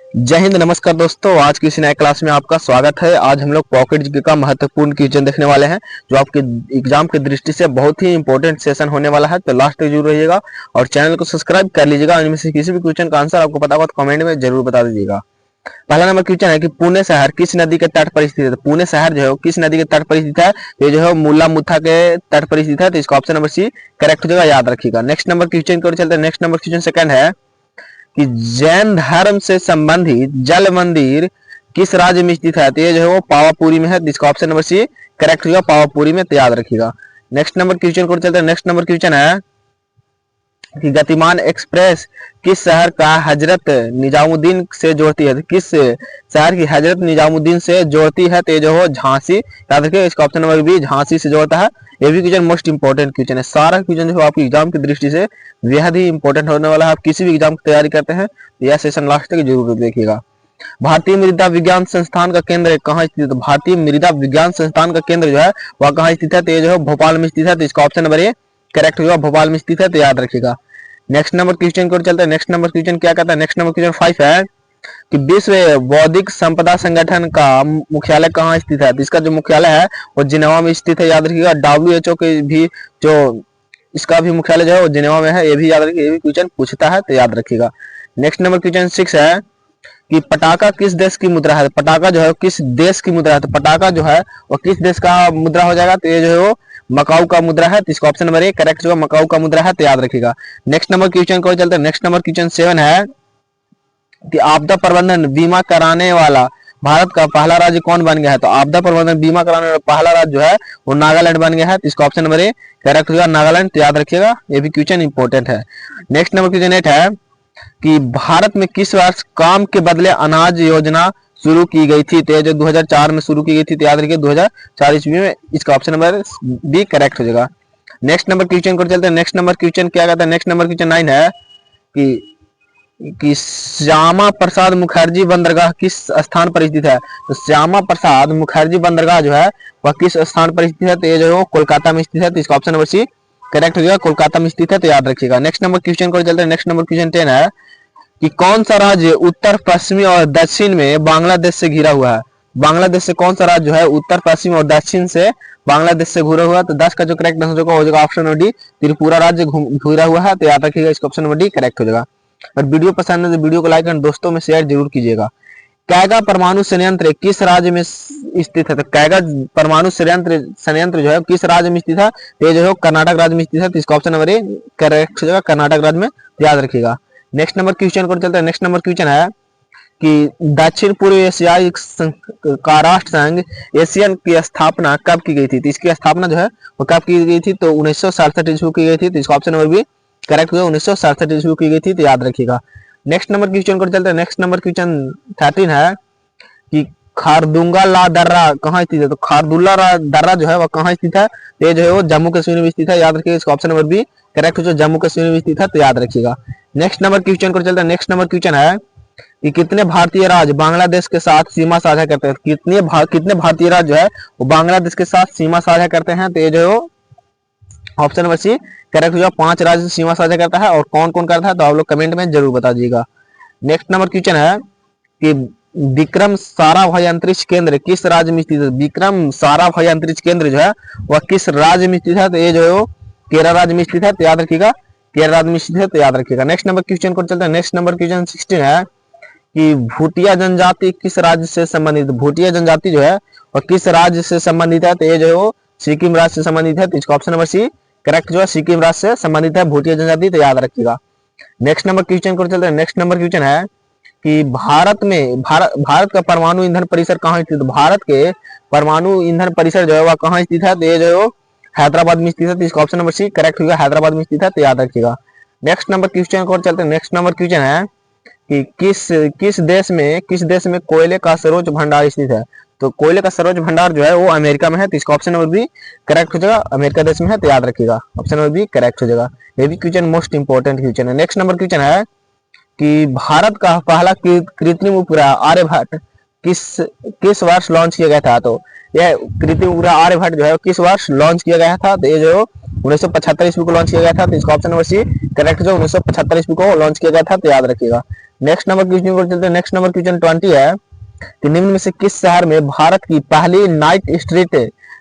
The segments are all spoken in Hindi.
जय हिंद, नमस्कार दोस्तों। आज की इस नए क्लास में आपका स्वागत है। आज हम लोग पॉकेट जीके का महत्वपूर्ण क्वेश्चन देखने वाले हैं जो आपके एग्जाम की दृष्टि से बहुत ही इंपॉर्टेंट सेशन होने वाला है। तो लास्ट तक जरूर रहिएगा और चैनल को सब्सक्राइब कर लीजिएगा। इनमें से किसी भी क्वेश्चन का आंसर आपको पता होगा तो कमेंट में जरूर बता दीजिएगा। पहला नंबर क्वेश्चन है कि पुणे शहर किस नदी के तट पर स्थित है। तो पुणे शहर जो है किस नदी के तट पर स्थित है? ये जो है मुल्ला मुथा के तट पर स्थित है। तो इसका ऑप्शन नंबर सी करेक्ट हो जाएगा, याद रखिएगा। नेक्स्ट नंबर क्वेश्चन की ओर चलते हैं। नेक्स्ट नंबर क्वेश्चन सेकंड है कि जैन धर्म से संबंधित जल मंदिर किस राज्य में स्थित है? तो ये जो है वो पावापुरी में है। इसका ऑप्शन नंबर सी करेक्ट होगा, पावापुरी में। तो याद रखिएगा। नेक्स्ट नंबर क्वेश्चन को चलते हैं। नेक्स्ट नंबर क्वेश्चन है कि गतिमान एक्सप्रेस किस शहर का हजरत निजामुद्दीन से जोड़ती है? किस शहर की हजरत निजामुद्दीन से जोड़ती है? तो ये जो हो झांसी, याद रखिए। इसका ऑप्शन नंबर बी झांसी से जोड़ता है। ये भी क्वेश्चन मोस्ट इंपॉर्टेंट क्वेश्चन है। सारा क्वेश्चन जो आपकी एग्जाम की दृष्टि से बेहद ही इंपॉर्टेंट होने वाला है। आप किसी भी एग्जाम की तैयारी करते हैं तो यह सेशन लास्ट तक जरूर देखिएगा। भारतीय मृदा विज्ञान संस्थान का केंद्र कहाँ स्थित है? भारतीय मृदा विज्ञान संस्थान का केंद्र जो है वह कहाँ स्थित है? तो ये जो है भोपाल में स्थित है। तो इसका ऑप्शन नंबर ए करेक्ट होगा, भोपाल में स्थित है। तो याद रखिएगा। नेक्स्ट नंबर क्वेश्चन को चलते हैं। नेक्स्ट नंबर क्वेश्चन क्या कहता है? नेक्स्ट नंबर क्वेश्चन 5 है कि विश्व बौद्धिक संपदा संगठन का मुख्यालय कहाँ स्थित है? तो इसका जो मुख्यालय है वो जिनेवा में स्थित है। याद रखिएगा। WHO के भी जो इसका भी मुख्यालय जो है वो जिनेवा में है। ये भी याद रखिए, ये भी क्वेश्चन पूछता है। तो याद रखिएगा। नेक्स्ट नंबर क्वेश्चन 6 है कि पटाखा किस देश की मुद्रा है? पटाखा जो है किस देश की मुद्रा है? तो पटाखा जो है वो किस देश का मुद्रा हो जाएगा? तो ये जो है वो मकाऊ का मुद्रा है। तो इसका ऑप्शन नंबर ए करेक्ट होगा, मकाऊ का मुद्रा है। तो याद रखिएगा। नेक्स्ट नंबर क्वेश्चन को चलते हैं। नेक्स्ट नंबर क्वेश्चन 7 है कि आपदा प्रबंधन बीमा कराने वाला भारत का पहला राज्य कौन बन गया है? तो आपदा प्रबंधन बीमा कराने वाला पहला राज्य जो है वो नागालैंड बन गया है। तो इसका ऑप्शन नंबर ए करेक्ट होगा, नागालैंड। तो याद रखिएगा, ये भी क्वेश्चन इंपॉर्टेंट है। नेक्स्ट नंबर क्वेश्चन 8 है कि भारत में किस वर्ष काम के बदले अनाज योजना शुरू की गई थी? तो जो 2004 में शुरू की गई थी। तो याद रखिए 2004 ईस्वी में। इसका ऑप्शन नंबर बी करेक्ट हो जाएगा। नेक्स्ट नंबर क्वेश्चन को चलते हैं। नेक्स्ट नंबर क्वेश्चन क्या कहता है? नेक्स्ट नंबर क्वेश्चन 9 है कि श्यामा प्रसाद मुखर्जी बंदरगाह किस स्थान पर स्थित है? तो श्यामा प्रसाद मुखर्जी बंदरगाह जो है वह किस स्थान पर स्थित है? तो ये जो है कोलकाता में स्थित है। तो इसका ऑप्शन नंबर सी करेक्ट हो जाएगा, कोलकाता में स्थित है। तो याद रखिएगा। नेक्स्ट नंबर क्वेश्चन को चलते हैं। नेक्स्ट नंबर क्वेश्चन 10 है कि कौन सा राज्य उत्तर पश्चिमी और दक्षिण में बांग्लादेश से घिरा हुआ है? बांग्लादेश से कौन सा राज्य जो है उत्तर पश्चिम और दक्षिण से बांग्लादेश से घिरा हुआ है? तो 10 का जो करेक्ट आंसर हो जाएगा ऑप्शन नंबर डी, त्रिपुरा राज्य घिरा हुआ है। तो याद रखिएगा, इसका ऑप्शन नंबर डी करेक्ट हो जाएगा। और वीडियो पसंद है तो वीडियो को लाइक और दोस्तों में शेयर जरूर कीजिएगा। कैगा परमाणु संयंत्र किस राज्य में स्थित है? तो कैगा परमाणु संयंत्र जो है किस राज्य में स्थित है? तो ये जो है कर्नाटक राज्य में स्थित है। तो इसका ऑप्शन नंबर ए करेक्ट हो जाएगा, कर्नाटक राज्य में। याद रखिएगा। नेक्स्ट नंबर क्वेश्चन को चलते हैं। नेक्स्ट नंबर क्वेश्चन है कि दक्षिण पूर्व एशियाई का राष्ट्र संघ एशियन की स्थापना कब की गई थी? तो इसकी स्थापना जो है वो कब की गई थी? तो 1967 ईस्वी की गई थी। तो इसका ऑप्शन नंबर बी करेक्ट होगा, 1967 ईस्वी की गई थी। तो याद रखिएगा। नेक्स्ट नंबर क्वेश्चन को चलते हैं। नेक्स्ट नंबर क्वेश्चन 13 है कि खारदुंगा ला दर्रा कहाँ स्थित है? तो खारदुल्ला दर्रा जो है वह कहाँ स्थित है? तो ये जो है वो जम्मू कश्मीर में स्थित है। याद रखिएगा, इसका ऑप्शन नंबर बी करेक्ट हो जाए, जम्मू कश्मीर में स्थित है। तो याद रखिएगा। नेक्स्ट नंबर क्वेश्चन को चलते हैं। नेक्स्ट नंबर क्वेश्चन है कि कितने भारतीय राज्य बांग्लादेश के साथ सीमा साझा करते हैं? कितने भारतीय राज्य जो है वो बांग्लादेश के साथ सीमा साझा करते हैं? तो ये जो है ऑप्शन नंबर सी करेक्ट हो जाए, 5 राज्य सीमा साझा करता है। और कौन कौन करता है तो आप लोग कमेंट में जरूर बता दीजिएगा। नेक्स्ट नंबर क्वेश्चन है कि विक्रम साराभाई अंतरिक्ष केंद्र किस राज्य में स्थित है? विक्रम साराभाई अंतरिक्ष केंद्र जो है वह किस राज्य में स्थित है? तो ये जो है वो केरल राज्य में स्थित है। तो याद रखिएगा, केरल राज्य में स्थित है। तो याद रखिएगा। नेक्स्ट नंबर क्वेश्चन को चलते हैं। नेक्स्ट नंबर क्वेश्चन 16 है कि भूटिया जनजाति किस राज्य से संबंधित? भूटिया जनजाति जो है वह किस राज्य से संबंधित है? तो ये जो है वो सिक्किम राज्य से संबंधित है। तो इसका ऑप्शन नंबर सी करेक्ट जो है, सिक्किम राज्य से संबंधित है भूटिया जनजाति। तो याद रखिएगा। नेक्स्ट नंबर क्वेश्चन को चलते हैं। नेक्स्ट नंबर क्वेश्चन है कि भारत का परमाणु ईंधन परिसर कहाँ स्थित है? भारत के परमाणु ईंधन परिसर जो है वह कहाँ स्थित है? तो ये जो है वो हैदराबाद में स्थित है। तो इसका ऑप्शन नंबर सी करेक्ट होगा, हैदराबाद में स्थित है। तो याद रखिएगा। नेक्स्ट नंबर क्वेश्चन को चलते हैं। नेक्स्ट नंबर क्वेश्चन है कि किस देश में कोयले का सर्वोच्च भंडार स्थित है? तो कोयले का सर्वोच्च भंडार जो है वो अमेरिका में है। तो इसका ऑप्शन नंबर बी करेक्ट हो जाएगा, अमेरिका देश में है। तो याद रखिएगा, ऑप्शन नंबर बी करेक्ट हो जाएगा। ये भी क्वेश्चन मोस्ट इंपॉर्टेंट क्वेश्चन है। नेक्स्ट नंबर क्वेश्चन है कि भारत का पहला कृत्रिम उपग्रह आर्यभट्ट किस वर्ष लॉन्च किया गया था? तो यह कृत्रिम उपग्रह आर्यभट्ट जो है किस वर्ष लॉन्च किया गया था? तो ये जो 1975 ईस्वी को लॉन्च किया गया था। तो इसका ऑप्शन नंबर सी करेक्ट जो 1975 ईस्वी को लॉन्च किया गया था। तो याद रखिएगा। नेक्स्ट नंबर क्वेश्चन को चलते हैं। नेक्स्ट नंबर क्वेश्चन 20 है कि निम्न में से किस शहर में भारत की पहली नाइट स्ट्रीट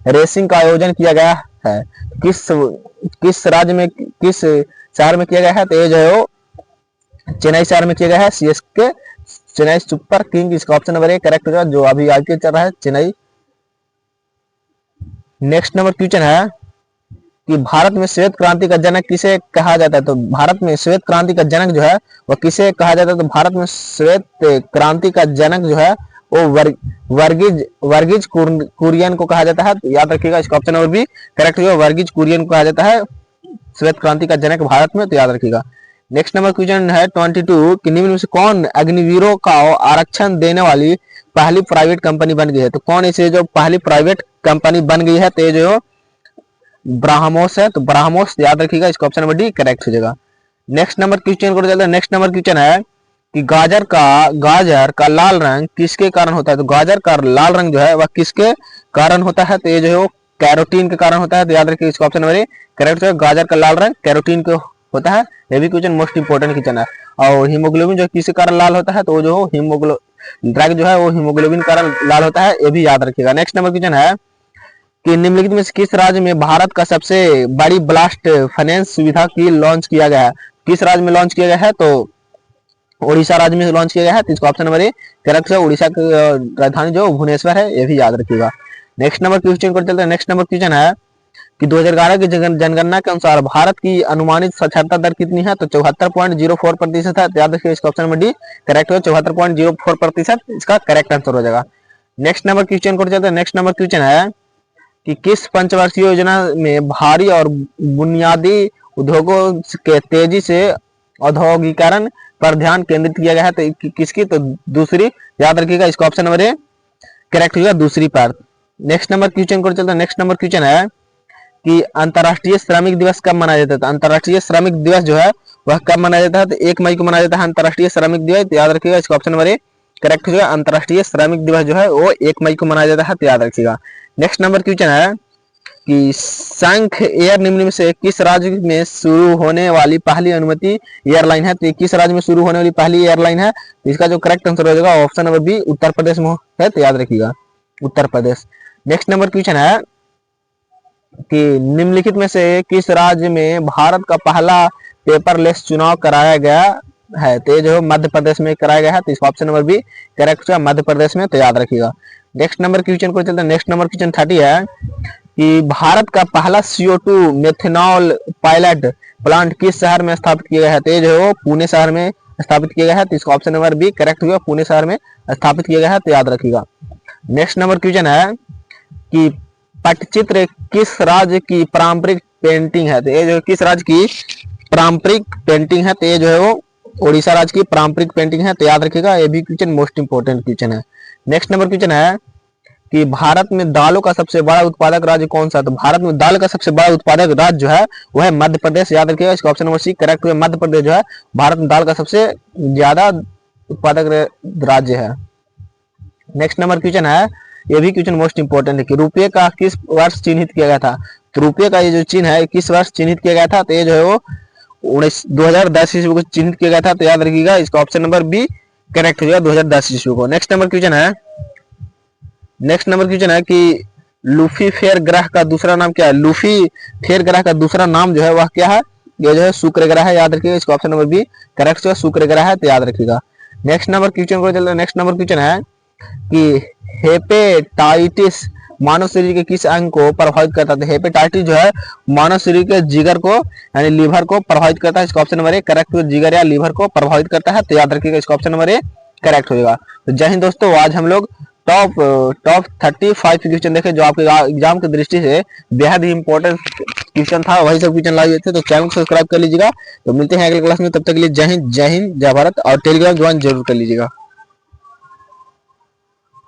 रेसिंग का आयोजन किया गया है? किस राज्य में, किस शहर में किया गया है? तो ये जो है वो चेन्नई शहर में किया गया है। सीएसके चेन्नई सुपर किंग, इसका ऑप्शन नंबर ए करेक्ट होगा, जो अभी आईपीएल चल रहा है चेन्नई। नेक्स्ट नंबर क्वेश्चन है कि भारत में श्वेत क्रांति का जनक किसे कहा जाता है? तो भारत में श्वेत क्रांति का जनक जो है वह किसे कहा जाता है? तो भारत में श्वेत क्रांति का जनक जो है वो वर्गीज कुरियन को कहा जाता है। तो याद रखिएगा, इसका ऑप्शन नंबर बी करेक्ट होगा, वर्गीज कुरियन को कहा जाता है श्वेत क्रांति का जनक भारत में, तो याद रखिएगा। नेक्स्ट नंबर क्वेश्चन है 22 कि निम्न में से कौन अग्निवीरों का आरक्षण देने वाली पहली प्राइवेट कंपनी बन गई है? तो कौन इसे जो पहली प्राइवेट कंपनी बन गई है? तो ये जो ब्राह्मोस है, तो ब्राह्मोस याद रखिएगा, इसका ऑप्शन नंबर डी करेक्ट हो जाएगा। नेक्स्ट नंबर क्वेश्चन को चलते हैं। नेक्स्ट नंबर क्वेश्चन है कि गाजर का लाल रंग किसके कारण होता है? तो गाजर का लाल रंग जो है वह किसके कारण होता है? तो ये जो है वो कैरोटीन के कारण होता है, तो याद रखिए, इसका ऑप्शन नंबर ए करेक्ट है। गाजर का लाल रंग कैरोटीन के होता है। ये भी क्वेश्चन मोस्ट इंपोर्टेंट क्वेश्चन है। और हीमोग्लोबिन जो किसके कारण लाल होता है? तो जो ड्रग जो है वो हीमोग्लोबिन के कारण लाल होता है, ये भी याद रखिएगा। नेक्स्ट नंबर क्वेश्चन है कि निम्नलिखित में से किस राज्य में भारत का सबसे बड़ी ब्लास्ट फाइनेंस सुविधा की लॉन्च किया गया है? किस राज्य में लॉन्च किया गया है? तो उड़ीसा राज्य में लॉन्च किया गया है, तो इसका ऑप्शन नंबर ए करेक्ट है। उड़ीसा की राजधानी जो भुवनेश्वर है, ये भी याद रखिएगा। नेक्स्ट नंबर क्वेश्चन को चलते हैं। नेक्स्ट नंबर क्वेश्चन है कि 2011 की जनगणना के अनुसार भारत की अनुमानित साक्षरता दर कितनी है? तो 74.04% है, तो याद रखिए, इसका ऑप्शन नंबर डी करेक्ट है। 74.04% इसका करेक्ट आंसर हो जाएगा। नेक्स्ट नंबर क्वेश्चन को चलते हैं। नेक्स्ट नंबर क्वेश्चन है कि किस पंचवर्षीय योजना में भारी और बुनियादी उद्योगों के तेजी से औद्योगिकरण पर ध्यान केंद्रित किया गया है? तो किसकी? तो दूसरी, याद रखिएगा, इसका ऑप्शन नंबर ए करेक्ट होगा, दूसरी पर। नेक्स्ट नंबर क्वेश्चन को चलते हैं। नेक्स्ट नंबर क्वेश्चन है कि अंतर्राष्ट्रीय श्रमिक दिवस कब मनाया जाता है? तो अंतर्राष्ट्रीय श्रमिक दिवस जो है वह कब मनाया जाता है? तो 1 मई को मनाया जाता है अंतर्राष्ट्रीय श्रमिक दिवस, तो याद रखिएगा, इसका ऑप्शन नंबर ए करेक्ट होगा। अंतर्राष्ट्रीय श्रमिक दिवस जो है वो 1 मई को मनाया जाता है, तो याद रखिएगा। नेक्स्ट नंबर क्वेश्चन है कि शंख एयर निम्न में से किस राज्य में शुरू होने वाली पहली अनुमति एयरलाइन है? तो किस राज्य में शुरू होने वाली पहली एयरलाइन है? तो इसका जो करेक्ट आंसर हो जाएगा option number B Uttar Pradesh में है, तो याद रखिएगा, Uttar Pradesh. Next number question है कि निम्नलिखित में से किस राज्य में भारत का पहला पेपरलेस चुनाव कराया गया है? तो जो मध्य प्रदेश में कराया गया है, तो इसका ऑप्शन नंबर बी करेक्ट है, मध्य प्रदेश में, तो याद रखिएगा। नेक्स्ट नंबर क्वेश्चन को चलते हैं। नेक्स्ट नंबर क्वेश्चन 30 है कि भारत का पहला CO2 मेथनॉल पायलट प्लांट किस शहर में स्थापित किया गया है? तो ये जो है पुणे शहर में स्थापित किया गया है, तो इसका ऑप्शन नंबर बी करेक्ट हुआ, पुणे शहर में स्थापित किया गया है, तो याद रखिएगा। नेक्स्ट नंबर क्वेश्चन है कि पटचित्र किस राज्य की पारंपरिक पेंटिंग है? तो ये जो किस राज्य की पारंपरिक पेंटिंग है? तो ये जो है वो उड़ीसा राज्य की पारंपरिक पेंटिंग है, तो याद रखिएगा, ये भी क्वेश्चन मोस्ट इंपोर्टेंट क्वेश्चन है। नेक्स्ट नंबर क्वेश्चन है कि भारत में दालों का सबसे बड़ा उत्पादक राज्य कौन सा है? तो भारत में दाल का सबसे बड़ा उत्पादक राज्य जो है वो है मध्य प्रदेश, याद रखिएगा, इसका ऑप्शन नंबर सी करेक्ट हुआ। मध्य प्रदेश जो है भारत में दाल का सबसे ज्यादा उत्पादक राज्य है। नेक्स्ट नंबर क्वेश्चन है, ये भी क्वेश्चन मोस्ट इंपोर्टेंट है कि रुपये का किस वर्ष चिन्हित किया गया था? तो रुपये का ये जो चिन्ह है किस वर्ष चिन्हित किया गया था? तो ये जो है वो 2010 ईस्वी को चिन्हित किया गया था, तो याद रखिएगा, इसका ऑप्शन नंबर बी करेक्ट हो जाएगा, 2010 ईस्वी को। नेक्स्ट नंबर क्वेश्चन है, नेक्स्ट नंबर क्वेश्चन है कि लूफी फेयर ग्रह का दूसरा नाम क्या है? लूफी फेयर ग्रह का दूसरा नाम जो है वह क्या है? ये जो है शुक्र ग्रह है, याद रखिएगा, इसका ऑप्शन नंबर बी करेक्ट जो है शुक्र ग्रह है, तो याद रखिएगा। नेक्स्ट नंबर क्वेश्चन को चलते हैं। नेक्स्ट नंबर क्वेश्चन है कि हेपेटाइटिस मानव शरीर के किस अंग को प्रभावित करता है? हेपेटाइटिस जो है मानव शरीर के जिगर को यानी लीवर को प्रभावित करता है, इसका ऑप्शन नंबर ए करेक्ट, जिगर या लीवर को प्रभावित करता है, तो याद रखिएगा, इसका ऑप्शन नंबर ए करेक्ट हो जाएगा। तो जय हिंद दोस्तों, आज हम लोग टॉप 35 क्वेश्चन देखे जो आपके एग्जाम की दृष्टि से बेहद ही इंपॉर्टेंट क्वेश्चन था, वही सब क्वेश्चन लाए हुए थे। तो चैनल को सब्सक्राइब कर लीजिएगा। तो मिलते हैं अगले क्लास में, तब तक के लिए जय हिंद, जय भारत, और टेलीग्राम ज्वाइन जरूर कर लीजिएगा।